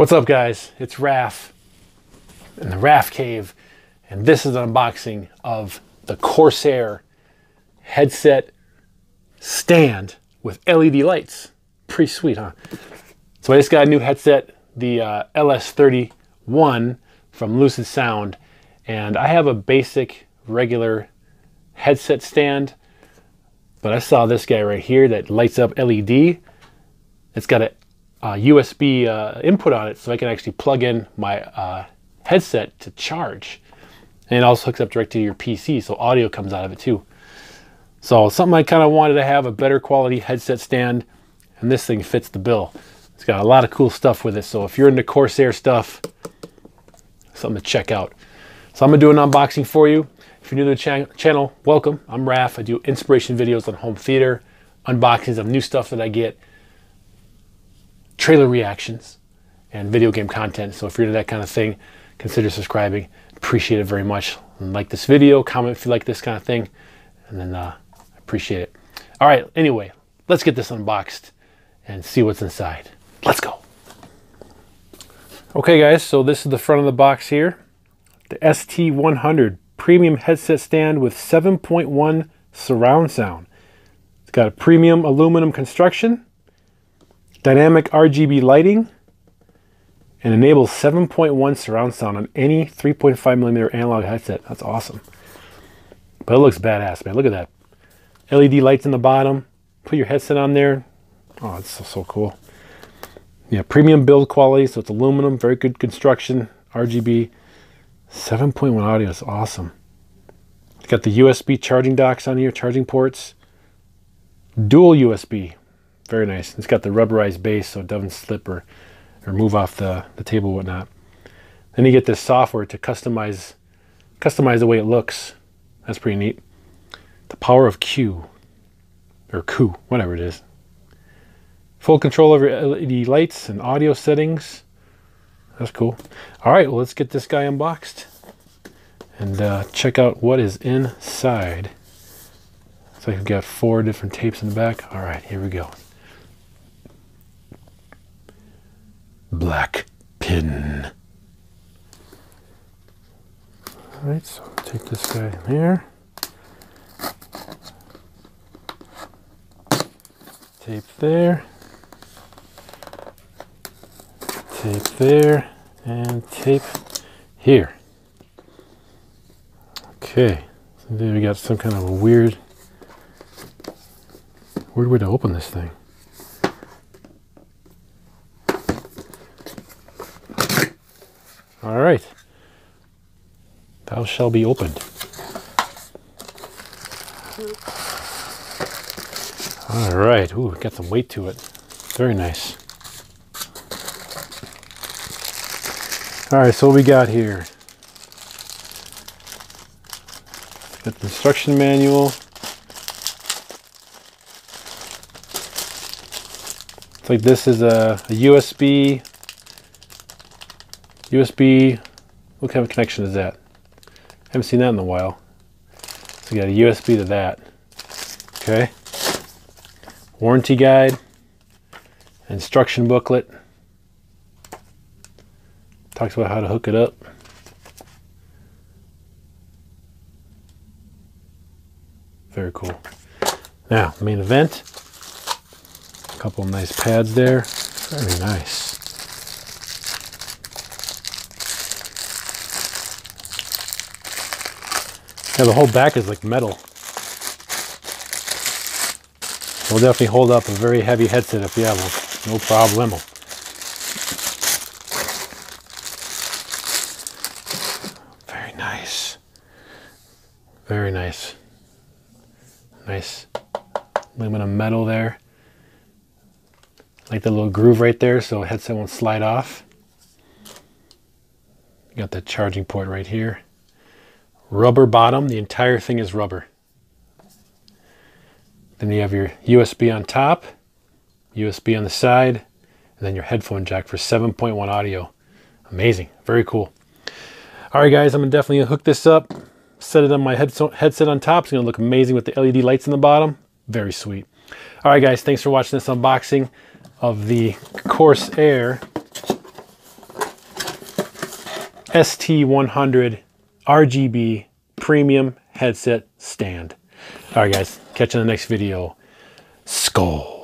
What's up, guys? It's Raf in the Rafcave, and this is an unboxing of the Corsair headset stand with LED lights. Pretty sweet, huh? So I just got a new headset, the LS31 from Lucid Sound, and I have a basic regular headset stand, but I saw this guy right here that lights up LED. It's got a USB input on it, so I can actually plug in my headset to charge. And it also hooks up directly to your PC, so audio comes out of it too. So something I kind of wanted to have, a better quality headset stand, and this thing fits the bill. It's got a lot of cool stuff with it, so if you're into Corsair stuff, something to check out. So I'm going to do an unboxing for you. If you're new to the channel, welcome. I'm Raf. I do inspiration videos on home theater, unboxings of new stuff that I get, trailer reactions, and video game content. So if you're into that kind of thing, consider subscribing. Appreciate it very much. And like this video, comment if you like this kind of thing, and then I appreciate it. All right, anyway, let's get this unboxed and see what's inside. Let's go. Okay, guys, so this is the front of the box here. The ST100 premium headset stand with 7.1 surround sound. It's got a premium aluminum construction, dynamic RGB lighting, and enables 7.1 surround sound on any 3.5mm analog headset. That's awesome. But it looks badass, man. Look at that. LED lights in the bottom. Put your headset on there. Oh, it's so cool. Yeah, premium build quality, so it's aluminum, very good construction, RGB. 7.1 audio is awesome. It's got the USB charging docks on here, charging ports. Dual USB. Very nice. It's got the rubberized base so it doesn't slip or move off the table and whatnot. Then you get this software to customize the way it looks. That's pretty neat. The power of Q, or Q, whatever it is. Full control over LED lights and audio settings. That's cool. All right, well, let's get this guy unboxed and check out what is inside. So I've got 4 different tapes in the back. All right, here we go. Black pin. All right, so take this guy in here. Tape there. Tape there. And tape here. Okay, so then we got some kind of a weird way to open this thing. All right, thou shall be opened. All right, ooh, got some weight to it. Very nice. All right, so what we got here? Got the instruction manual. It's like this is a USB, what kind of connection is that? I haven't seen that in a while. So you got a USB to that. Okay. Warranty guide, instruction booklet. Talks about how to hook it up. Very cool. Now, main event. A couple of nice pads there. Very nice. Yeah, the whole back is like metal. Will definitely hold up a very heavy headset if you have one. No problemo. Very nice. Very nice. Nice aluminum metal there. Like the little groove right there so the headset won't slide off. You got the charging port right here. Rubber bottom. The entire thing is rubber. Then you have your USB on top, USB on the side, and then your headphone jack for 7.1 audio. Amazing. Very cool. All right, guys, I'm definitely going to hook this up, set it on my headset on top. It's going to look amazing with the LED lights in the bottom. Very sweet. All right, guys, thanks for watching this unboxing of the Corsair ST100 RGB premium headset stand. All right, guys, catch you in the next video. Skull.